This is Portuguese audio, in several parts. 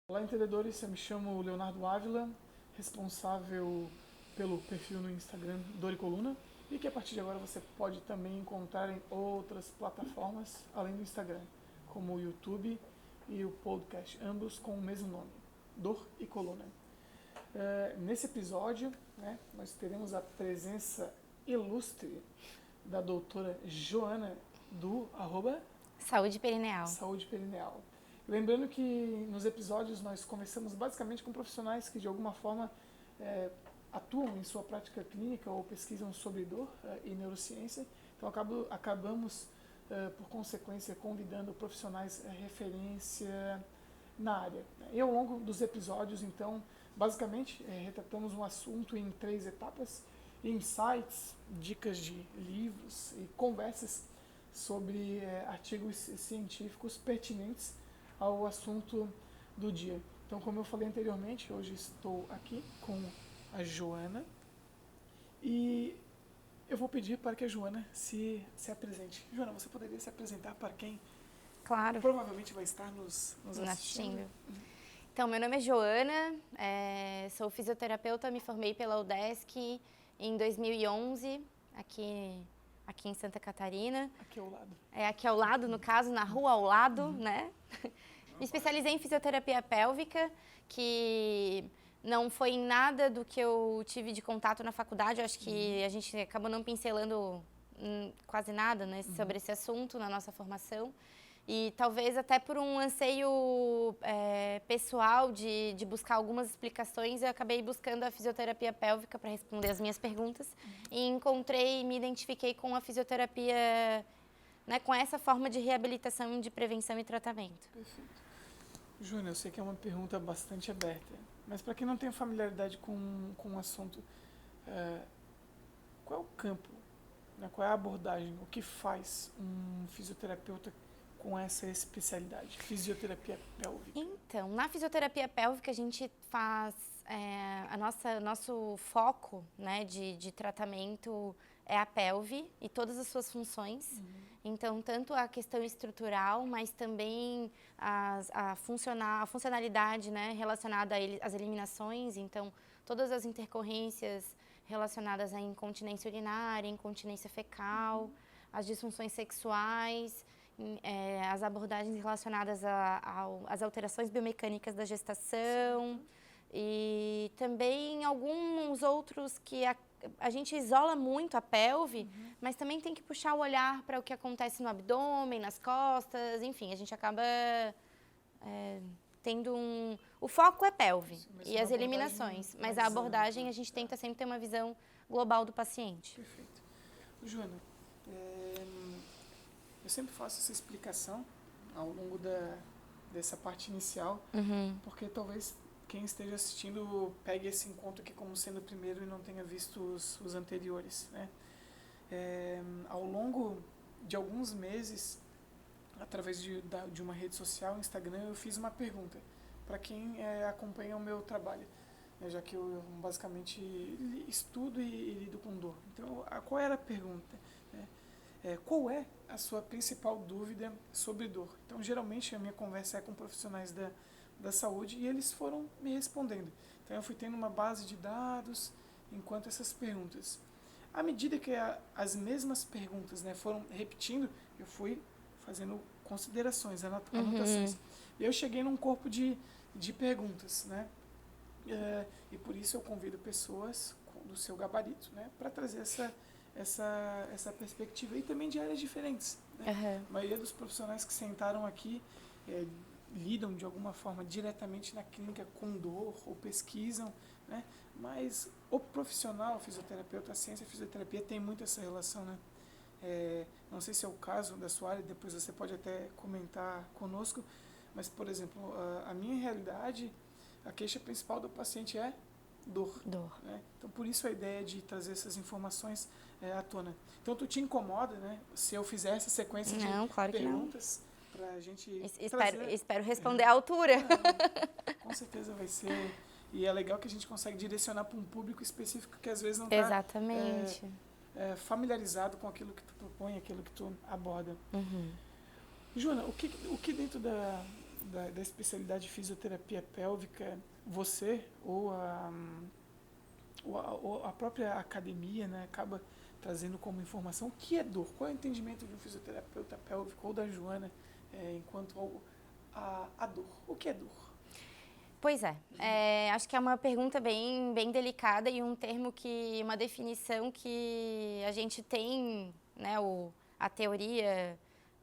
Olá, entendedores. Eu me chamo Leonardo Ávila, responsável pelo perfil no Instagram Dor e Coluna, e que a partir de agora você pode também encontrar em outras plataformas além do Instagram, como o YouTube e o podcast, ambos com o mesmo nome, Dor e Coluna. Nesse episódio, nós teremos a presença ilustre da doutora Joana do Saúde Perineal. Saúde Perineal. Lembrando que nos episódios nós conversamos basicamente com profissionais que de alguma forma atuam em sua prática clínica ou pesquisam sobre dor e neurociência. Então acabamos, por consequência, convidando profissionais referência na área. E ao longo dos episódios, então, basicamente, retratamos um assunto em 3 etapas: insights, dicas de livros e conversas sobre artigos científicos pertinentes ao assunto do dia. Então, como eu falei anteriormente, hoje estou aqui com a Joana e eu vou pedir para que a Joana se apresente. Joana, você poderia se apresentar para quem Claro. provavelmente vai estar nos assistindo? Então, meu nome é Joana, sou fisioterapeuta, me formei pela UDESC em 2011, aqui em Santa Catarina. Aqui ao lado. Aqui ao lado, no caso, na rua ao lado, né? Me especializei em fisioterapia pélvica, que não foi em nada do que eu tive de contato na faculdade. Eu acho que a gente acabou não pincelando quase nada, né, sobre esse assunto na nossa formação. E talvez até por um anseio pessoal de buscar algumas explicações, eu acabei buscando a fisioterapia pélvica para responder as minhas perguntas. E encontrei e me identifiquei com a fisioterapia, né, com essa forma de reabilitação, de prevenção e tratamento. Perfeito. Júnior, eu sei que é uma pergunta bastante aberta, mas para quem não tem familiaridade com o assunto, qual é o campo, né, qual é a abordagem, o que faz um fisioterapeuta com essa especialidade, fisioterapia pélvica? Então, na fisioterapia pélvica a gente faz, nosso foco, né, de tratamento é a pelve e todas as suas funções. Então, tanto a questão estrutural, mas também a funcionalidade, né, relacionada às eliminações. Então, todas as intercorrências relacionadas à incontinência urinária, incontinência fecal, as disfunções sexuais, as abordagens relacionadas às alterações biomecânicas da gestação. E também alguns outros que a gente isola muito a pelve, mas também tem que puxar o olhar para o que acontece no abdômen, nas costas, enfim, a gente acaba tendo o foco é pelve e as eliminações, mas a abordagem a gente tenta sempre ter uma visão global do paciente. Perfeito. Joana, eu sempre faço essa explicação ao longo dessa parte inicial, porque talvez quem esteja assistindo pegue esse encontro aqui como sendo o primeiro e não tenha visto os anteriores, né? Ao longo de alguns meses, através de uma rede social, Instagram, eu fiz uma pergunta para quem acompanha o meu trabalho, né, já que eu basicamente estudo e lido com dor. Então, qual era a pergunta? Qual é a sua principal dúvida sobre dor? Então, geralmente, a minha conversa é com profissionais da saúde e eles foram me respondendo. Então, eu fui tendo uma base de dados enquanto essas perguntas. À medida que as mesmas perguntas, né, foram repetindo, eu fui fazendo considerações, anotações. E eu cheguei num corpo de perguntas, né? E por isso eu convido pessoas do seu gabarito, né, para trazer essa perspectiva e também de áreas diferentes, né? A maioria dos profissionais que sentaram aqui lidam de alguma forma diretamente na clínica com dor ou pesquisam, né? Mas o profissional, o fisioterapeuta, a ciência e a fisioterapia tem muito essa relação, né? Não sei se é o caso da sua área, depois você pode até comentar conosco, mas, por exemplo, a minha realidade, a queixa principal do paciente é dor. Né? Então, por isso a ideia de trazer essas informações à tona. Então, tu te incomoda, né, se eu fizer essa sequência de perguntas para a gente Espero responder à altura. Com certeza vai ser. E é legal que a gente consegue direcionar para um público específico que às vezes não está familiarizado com aquilo que tu propõe, aquilo que tu aborda. Joana, o que dentro da especialidade de fisioterapia pélvica, você ou a própria academia, né, acaba trazendo como informação o que é dor? Qual é o entendimento de um fisioterapeuta pélvico ou da Joana enquanto a dor? O que é dor? Pois acho que é uma pergunta bem delicada e um termo uma definição que a gente tem, né, a teoria,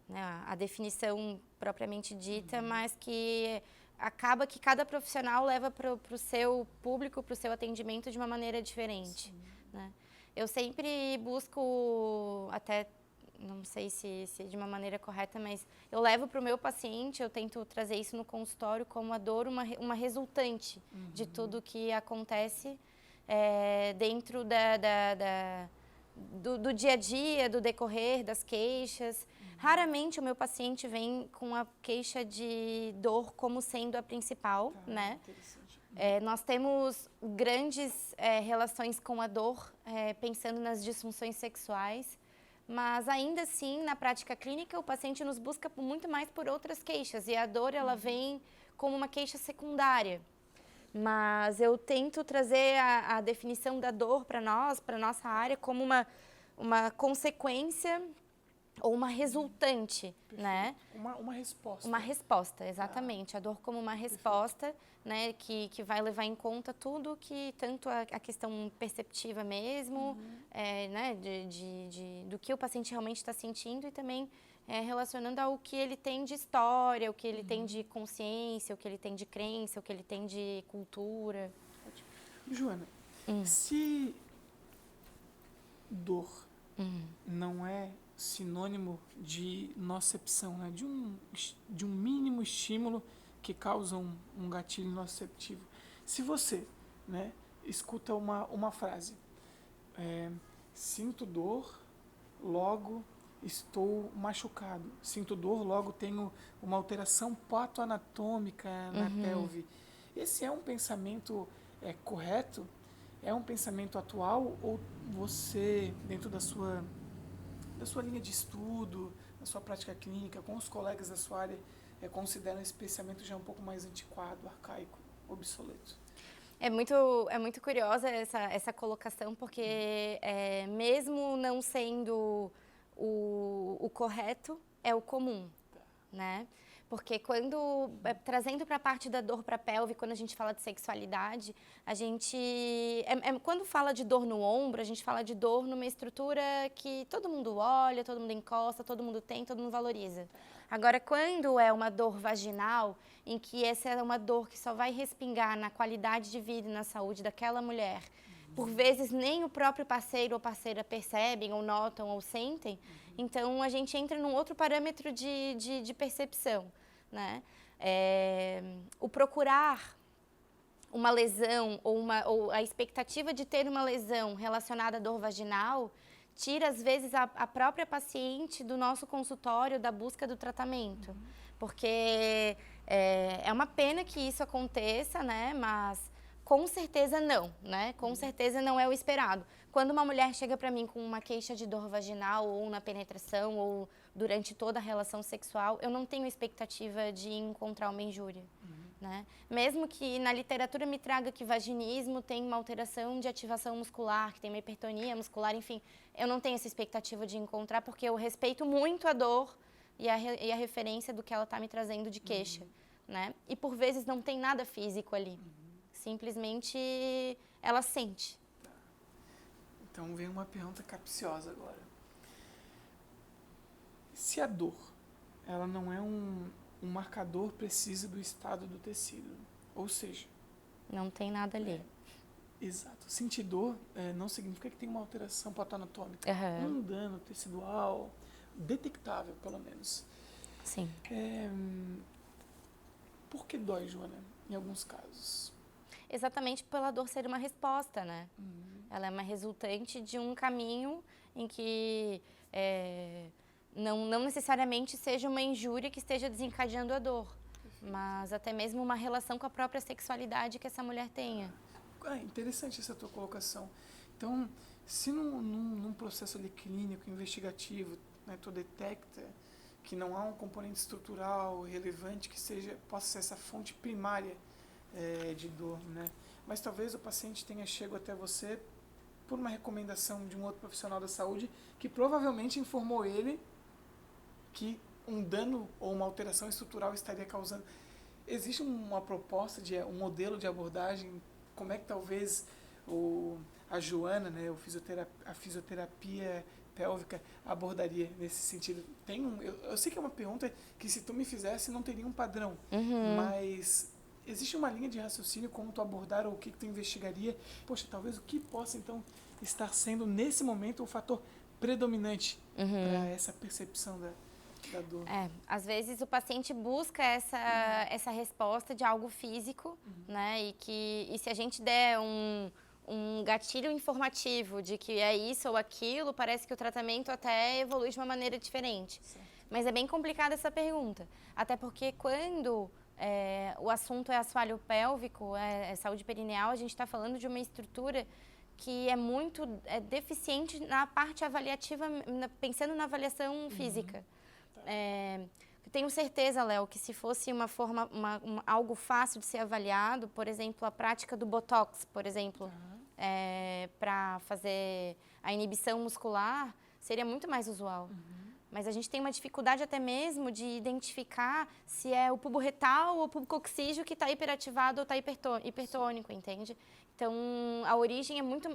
né, a definição propriamente dita, mas que acaba que cada profissional leva para o seu público, para o seu atendimento de uma maneira diferente, né? Eu sempre busco, até não sei se de uma maneira correta, mas eu levo para o meu paciente, eu tento trazer isso no consultório como a dor, uma resultante de tudo que acontece dentro do dia a dia, do decorrer das queixas. Raramente o meu paciente vem com a queixa de dor como sendo a principal, né? Nós temos grandes relações com a dor, pensando nas disfunções sexuais, mas ainda assim, na prática clínica, o paciente nos busca muito mais por outras queixas e a dor ela vem como uma queixa secundária. Mas eu tento trazer a definição da dor para nossa área, como uma consequência ou uma resultante, né? Uma resposta. Uma resposta, exatamente. A dor como uma resposta, né? Que vai levar em conta tudo que, tanto a questão perceptiva mesmo, né? Do que o paciente realmente está sentindo e também relacionando ao que ele tem de história, o que ele tem de consciência, o que ele tem de crença, o que ele tem de cultura. Joana, se dor não é sinônimo de nocepção, né? de um mínimo estímulo que causa um gatilho noceptivo. Se você, né, escuta uma frase, sinto dor, logo estou machucado. Sinto dor, logo tenho uma alteração patoanatômica na pelve. Esse é um pensamento correto? É um pensamento atual ou você, dentro da sua linha de estudo, da sua prática clínica, com os colegas da sua área, considera esse pensamento já um pouco mais antiquado, arcaico, obsoleto? É muito curiosa essa colocação, porque mesmo não sendo o correto, é o comum, né? Porque trazendo para a parte da dor para a pelve, quando a gente fala de sexualidade, a gente, quando fala de dor no ombro, a gente fala de dor numa estrutura que todo mundo olha, todo mundo encosta, todo mundo tem, todo mundo valoriza. Agora, quando é uma dor vaginal, em que essa é uma dor que só vai respingar na qualidade de vida e na saúde daquela mulher, por vezes nem o próprio parceiro ou parceira percebem, ou notam, ou sentem, então a gente entra num outro parâmetro de percepção, né? O procurar uma lesão ou a expectativa de ter uma lesão relacionada à dor vaginal tira, às vezes, a própria paciente do nosso consultório da busca do tratamento. Porque é uma pena que isso aconteça, né? Mas com certeza não, né? Com certeza não é o esperado. Quando uma mulher chega para mim com uma queixa de dor vaginal ou na penetração ou durante toda a relação sexual, eu não tenho expectativa de encontrar uma injúria, né? Mesmo que na literatura me traga que vaginismo tem uma alteração de ativação muscular, que tem uma hipertonia muscular, enfim, eu não tenho essa expectativa de encontrar porque eu respeito muito a dor e a referência do que ela está me trazendo de queixa, né? E por vezes não tem nada físico ali. Simplesmente ela sente. Tá. Então vem uma pergunta capciosa agora. Se a dor ela não é um marcador preciso do estado do tecido, ou seja... Não tem nada ali. Exato. Sentir dor não significa que tem uma alteração patoanatômica. Um dano tecidual detectável, pelo menos. Sim. Por que dói, Joana, em alguns casos? Exatamente pela dor ser uma resposta, né? Ela é uma resultante de um caminho em que não necessariamente seja uma injúria que esteja desencadeando a dor, mas até mesmo uma relação com a própria sexualidade que essa mulher tenha. Interessante essa tua colocação. Então, se num processo ali clínico, investigativo, né, tu detecta que não há um componente estrutural relevante que possa ser essa fonte primária de dor, né? Mas talvez o paciente tenha chegado até você por uma recomendação de um outro profissional da saúde que provavelmente informou ele que um dano ou uma alteração estrutural estaria causando. Existe uma proposta, um modelo de abordagem, como é que talvez a Joana, né, a fisioterapia pélvica abordaria nesse sentido? Eu sei que é uma pergunta que se tu me fizesse não teria um padrão, mas existe uma linha de raciocínio como tu abordar ou o que tu investigaria? Poxa, talvez o que possa então estar sendo nesse momento o fator predominante para essa percepção da dor? Às vezes o paciente busca essa resposta de algo físico, né? E se a gente der um gatilho informativo de que é isso ou aquilo, parece que o tratamento até evolui de uma maneira diferente. Certo. Mas é bem complicada essa pergunta, até porque quando o assunto é assoalho pélvico, é saúde perineal, a gente está falando de uma estrutura que é muito deficiente na parte avaliativa, pensando na avaliação física. Tenho certeza, Léo, que se fosse algo fácil de ser avaliado, por exemplo, a prática do Botox, por exemplo, para fazer a inibição muscular, seria muito mais usual. Mas a gente tem uma dificuldade até mesmo de identificar se é o pubo retal ou o pubo coxígeo que está hiperativado ou está hipertônico, entende? Então, a origem é muito...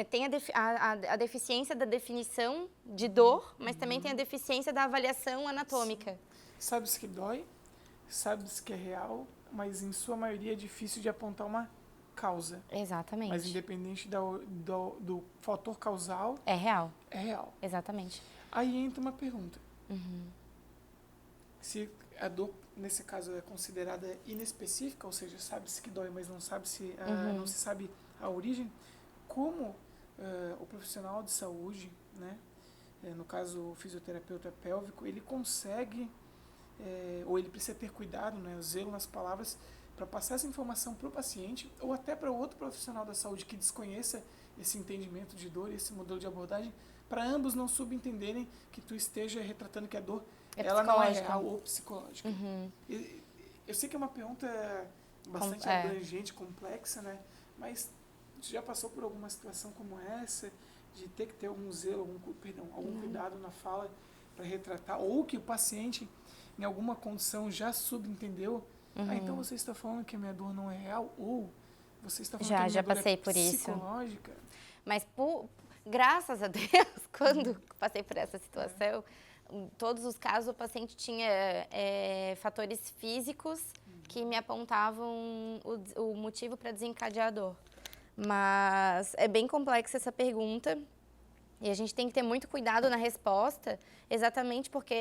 tem a deficiência da definição de dor, mas também tem a deficiência da avaliação anatômica. Sabe-se que dói, sabe-se que é real, mas em sua maioria é difícil de apontar uma causa. Exatamente. Mas independente do fator causal... É real. É real. Exatamente. Aí entra uma pergunta. Se a dor, nesse caso, é considerada inespecífica, ou seja, sabe-se que dói, mas não se sabe a origem, como o profissional de saúde, né, no caso o fisioterapeuta pélvico, ele consegue, ou ele precisa ter cuidado, né, o zelo nas palavras, para passar essa informação para o paciente, ou até para outro profissional da saúde que desconheça esse entendimento de dor, esse modelo de abordagem, para ambos não subentenderem que tu esteja retratando que a dor ela não é real ou psicológica. Eu sei que é uma pergunta bastante abrangente, complexa, né? Mas tu já passou por alguma situação como essa, de ter que ter algum zelo, algum cuidado na fala para retratar, ou que o paciente, em alguma condição, já subentendeu, então você está falando que a minha dor não é real, ou você está falando que a minha dor passei é por psicológica? Isso. Mas graças a Deus, quando passei por essa situação, em todos os casos o paciente tinha fatores físicos que me apontavam o motivo para desencadear a dor. Mas é bem complexa essa pergunta e a gente tem que ter muito cuidado na resposta, exatamente porque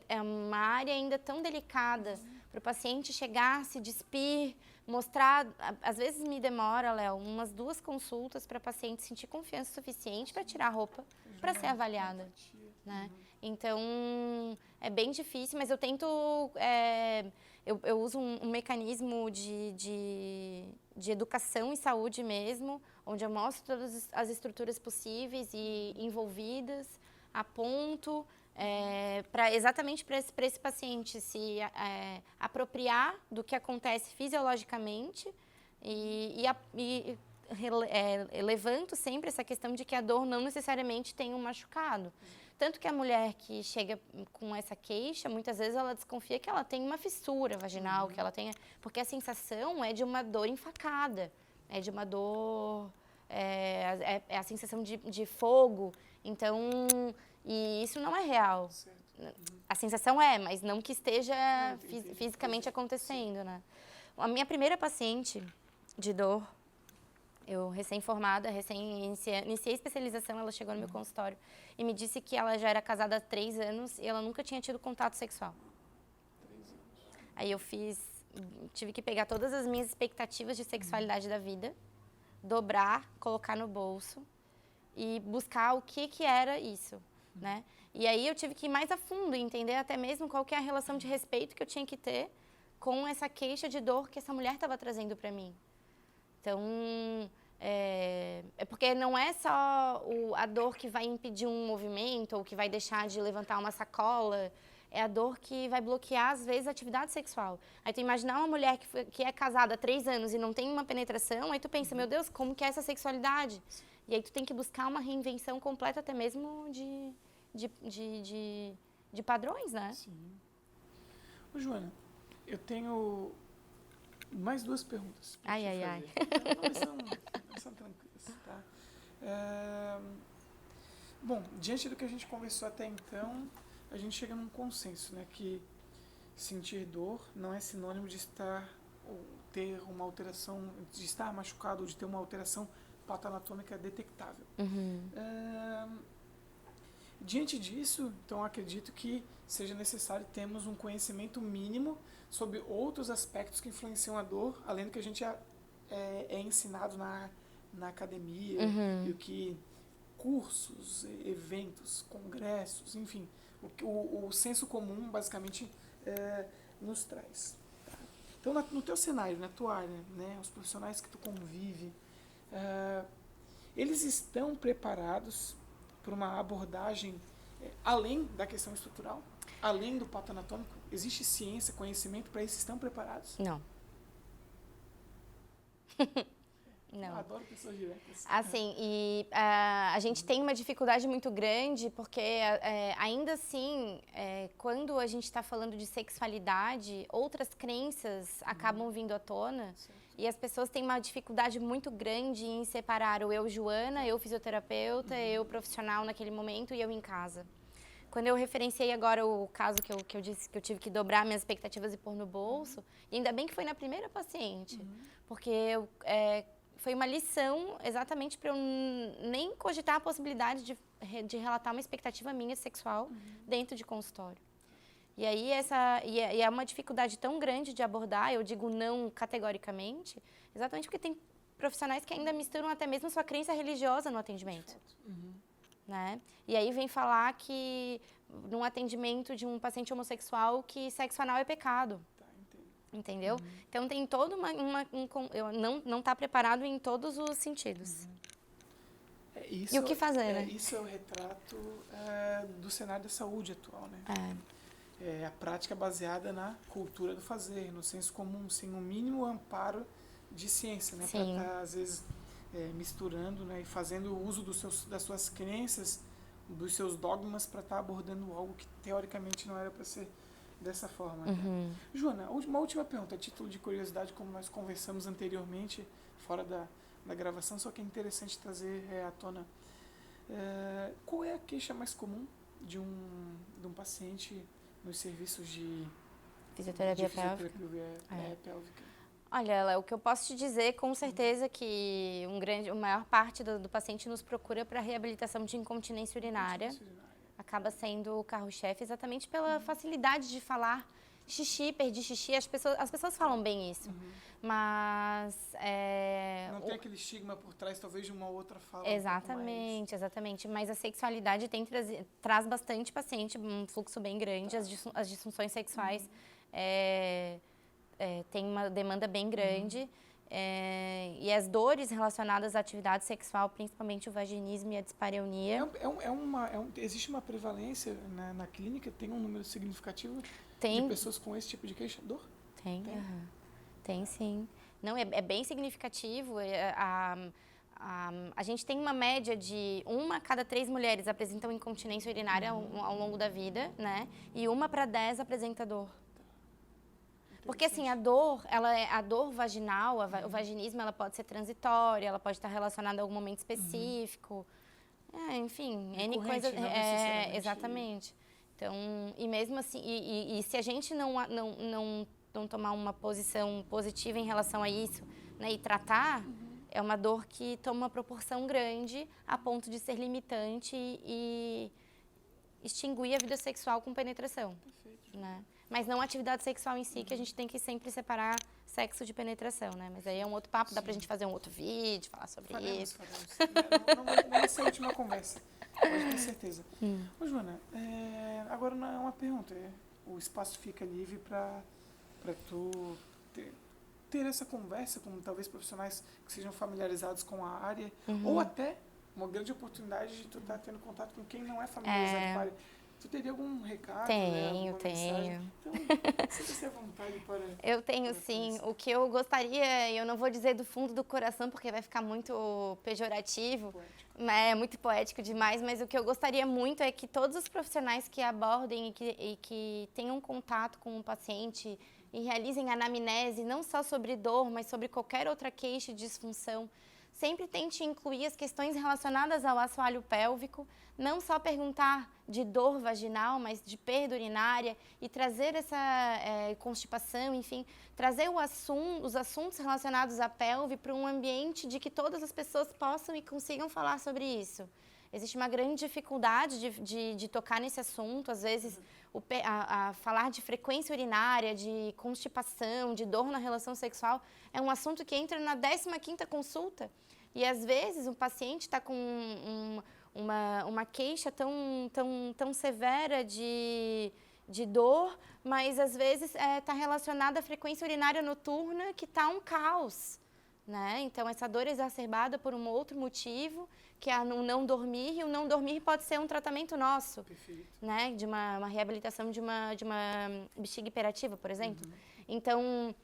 é uma área ainda tão delicada para o paciente chegar, se despir, mostrar. Às vezes me demora, Léo, umas 2 consultas para a paciente sentir confiança suficiente para tirar a roupa, para ser avaliada, né? Então, é bem difícil, mas eu tento... Eu uso um mecanismo de educação e saúde mesmo, onde eu mostro todas as estruturas possíveis e envolvidas, aponto, exatamente para esse paciente se apropriar do que acontece fisiologicamente e levanto sempre essa questão de que a dor não necessariamente tem um machucado. Tanto que a mulher que chega com essa queixa, muitas vezes ela desconfia que ela tem uma fissura vaginal, que ela tenha... Porque a sensação é de uma dor enfacada, é de uma dor... É a sensação de fogo. Então, e isso não é real. A sensação mas não que esteja fisicamente acontecendo, né? A minha primeira paciente de dor, eu recém-formada, iniciei especialização, ela chegou no meu consultório e me disse que ela já era casada há 3 anos e ela nunca tinha tido contato sexual. 3 anos. Aí eu tive que pegar todas as minhas expectativas de sexualidade da vida, dobrar, colocar no bolso e buscar o que era isso, né? E aí eu tive que ir mais a fundo, entender até mesmo qual que é a relação de respeito que eu tinha que ter com essa queixa de dor que essa mulher estava trazendo para mim. Então, É porque não é só a dor que vai impedir um movimento ou que vai deixar de levantar uma sacola, é a dor que vai bloquear, às vezes, a atividade sexual. Aí tu imaginar uma mulher que é casada há 3 anos e não tem uma penetração, aí tu pensa, meu Deus, como que é essa sexualidade? E aí tu tem que buscar uma reinvenção completa até mesmo de padrões, né? Sim. Ô, Joana, eu tenho mais 2 perguntas para te fazer. Ai. Não são tranquilas, tá? Bom, diante do que a gente conversou até então, a gente chega num consenso, né? Que sentir dor não é sinônimo de estar ou ter uma alteração, de estar machucado ou de ter uma alteração patoanatômica detectável. Diante disso, então acredito que seja necessário termos um conhecimento mínimo sobre outros aspectos que influenciam a dor, além do que a gente é ensinado na academia, e o que cursos, eventos, congressos, enfim, o senso comum basicamente nos traz. Tá? Então, no teu cenário, na tua área, né, os profissionais que tu convive, eles estão preparados para uma abordagem além da questão estrutural, além do pato anatômico? Existe ciência, conhecimento para isso? Estão preparados? Não. Não. Eu adoro pessoas diretas. Assim, e a gente tem uma dificuldade muito grande porque, ainda assim, quando a gente está falando de sexualidade, outras crenças acabam vindo à tona. Certo. E as pessoas têm uma dificuldade muito grande em separar o eu, Joana, eu fisioterapeuta, eu profissional naquele momento e eu em casa. Quando eu referenciei agora o caso que eu disse que eu tive que dobrar minhas expectativas e pôr no bolso, e ainda bem que foi na primeira paciente, porque foi uma lição exatamente para eu nem cogitar a possibilidade de relatar uma expectativa minha sexual dentro de consultório. E aí e é uma dificuldade tão grande de abordar, eu digo não categoricamente, exatamente porque tem profissionais que ainda misturam até mesmo sua crença religiosa no atendimento. Né? E aí vem falar que num atendimento de um paciente homossexual que sexo anal é pecado. Entendeu? Então tem toda não está preparado em todos os sentidos. E o que fazer, né? Isso é o retrato do cenário da saúde atual, né? É a prática baseada na cultura do fazer, no senso comum, sem um mínimo amparo de ciência, né? Para estar, às vezes, misturando, né? E fazendo uso das suas crenças, dos seus dogmas para estar abordando algo que teoricamente não era para ser dessa forma. Né? Joana, uma última pergunta, a título de curiosidade, como nós conversamos anteriormente, fora da gravação, só que é interessante trazer à tona. Qual é a queixa mais comum de um paciente nos serviços de fisioterapia pélvica? Olha, o que eu posso te dizer, com certeza, que a maior parte do paciente nos procura para reabilitação de incontinência urinária. Acaba sendo o carro-chefe exatamente pela facilidade de falar xixi, perdi xixi. As pessoas falam bem isso, mas... não tem aquele estigma por trás, talvez, de uma outra fala. Exatamente. Mas a sexualidade traz bastante paciente, um fluxo bem grande. As disfunções sexuais têm uma demanda bem grande. E as dores relacionadas à atividade sexual, principalmente o vaginismo e a dispareunia. Existe uma prevalência na clínica? Tem um número significativo de pessoas com esse tipo de queixa? Dor? Tem sim. Não, é bem significativo. A gente tem uma média de 1 a cada 3 mulheres apresentam incontinência urinária ao longo da vida, né? E 1 para 10 apresenta dor. Porque assim, a dor vaginal, o vaginismo, ela pode ser transitória, ela pode estar relacionada a algum momento específico. Enfim, N coisas. Exatamente. Então, e mesmo assim, e se a gente não tomar uma posição positiva em relação a isso, né, e tratar, é uma dor que toma uma proporção grande a ponto de ser limitante e extinguir a vida sexual com penetração. Perfeito. Né? Mas não a atividade sexual em si, que a gente tem que sempre separar sexo de penetração, né? Mas aí é um outro papo, dá pra gente fazer um outro vídeo, falar sobre isso. Não vai ser a última conversa, pode ter certeza. Ô, Joana, agora não é uma pergunta, o espaço fica livre para tu ter essa conversa com talvez profissionais que sejam familiarizados com a área, ou até uma grande oportunidade de tu estar tendo contato com quem não é familiarizado com a área. Tu teria algum recado? Tenho. Então, sinta-se à vontade para... Eu tenho, sim. O que eu gostaria, eu não vou dizer do fundo do coração, porque vai ficar muito pejorativo, muito poético demais, mas o que eu gostaria muito é que todos os profissionais que abordem e que tenham contato com o paciente e realizem anamnese, não só sobre dor, mas sobre qualquer outra queixa de disfunção, sempre tente incluir as questões relacionadas ao assoalho pélvico, não só perguntar de dor vaginal, mas de perda urinária e trazer essa constipação, enfim, trazer os assuntos relacionados à pelve para um ambiente de que todas as pessoas possam e consigam falar sobre isso. Existe uma grande dificuldade de tocar nesse assunto, às vezes falar de frequência urinária, de constipação, de dor na relação sexual, é um assunto que entra na 15ª consulta. E às vezes o paciente está com uma queixa tão severa de dor, mas às vezes está relacionada à frequência urinária noturna, que está um caos, né? Então essa dor é exacerbada por um outro motivo, que é o não dormir, e o não dormir pode ser um tratamento nosso, né? De uma reabilitação de uma bexiga hiperativa, por exemplo. Então,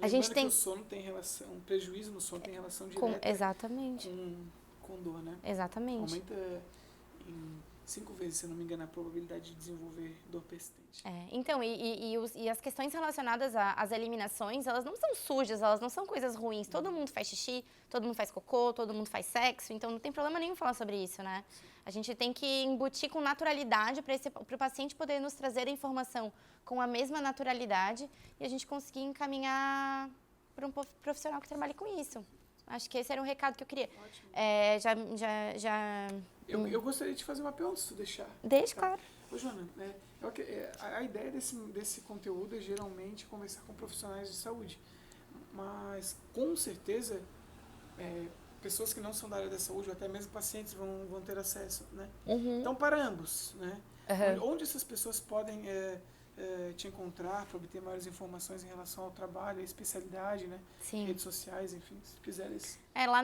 a gente tem... que o sono tem relação, um prejuízo no sono tem relação direta exatamente. Com dor, né? Exatamente. Aumenta em 5 vezes, se eu não me engano, a probabilidade de desenvolver dor persistente. Então, e as questões relacionadas às eliminações, elas não são sujas, elas não são coisas ruins. Todo mundo faz xixi, todo mundo faz cocô, todo mundo faz sexo, então não tem problema nenhum falar sobre isso, né? Sim. A gente tem que embutir com naturalidade para o paciente poder nos trazer a informação com a mesma naturalidade e a gente conseguir encaminhar para um profissional que trabalhe com isso. Acho que esse era o recado que eu queria. Ótimo. Eu gostaria de fazer uma pergunta, se tu deixar. Deixa, claro. Ô, Joana, a ideia desse conteúdo é geralmente conversar com profissionais de saúde. Mas, com certeza, pessoas que não são da área da saúde, ou até mesmo pacientes, vão ter acesso, né? Então, para ambos, né? Onde essas pessoas podem te encontrar para obter maiores informações em relação ao trabalho, à especialidade, né? Sim. Redes sociais, enfim, se quiseres. Lá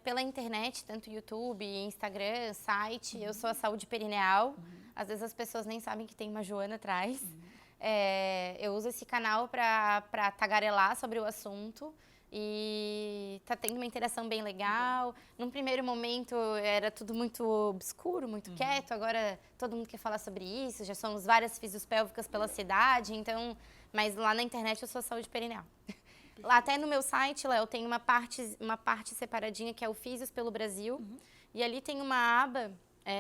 pela internet, tanto YouTube, Instagram, site, eu sou a Saúde Perineal. Às vezes as pessoas nem sabem que tem uma Joana atrás. Eu uso esse canal para tagarelar sobre o assunto. E tá tendo uma interação bem legal. Num primeiro momento era tudo muito obscuro, muito quieto. Agora todo mundo quer falar sobre isso. Já somos várias fisiopélvicas pela cidade. Então, mas lá na internet eu sou a Saúde Perineal. Lá até no meu site, Léo, tem uma parte separadinha que é o Físios pelo Brasil. E ali tem uma aba.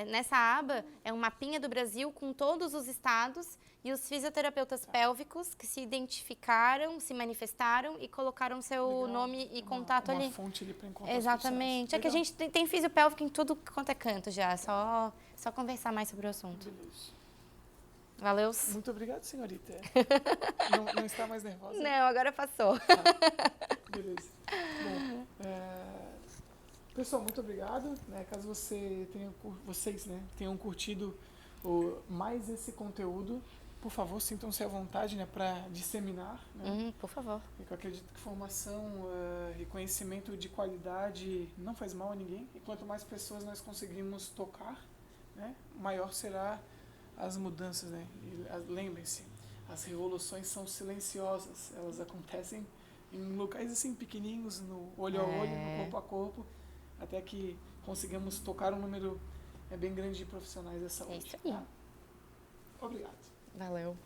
Nessa aba é um mapinha do Brasil com todos os estados e os fisioterapeutas pélvicos que se identificaram, se manifestaram e colocaram seu nome e contato ali. Uma fonte ali para encontrar. Exatamente. É que a gente tem fisiopélvico em tudo quanto é canto já. Só conversar mais sobre o assunto. Beleza. Valeu. Muito obrigado, senhorita. Não está mais nervosa? Não, agora passou. Beleza. Bom, pessoal, muito obrigado. Caso vocês tenham curtido mais esse conteúdo, por favor, sintam-se à vontade para disseminar. Por favor. Eu acredito que formação e conhecimento de qualidade não faz mal a ninguém. E quanto mais pessoas nós conseguimos tocar, maior será as mudanças. E lembrem-se, as revoluções são silenciosas. Elas acontecem em locais assim pequenininhos, no olho a olho, no corpo a corpo, até que consigamos tocar um número bem grande de profissionais da saúde. É isso aí. Obrigado. Valeu.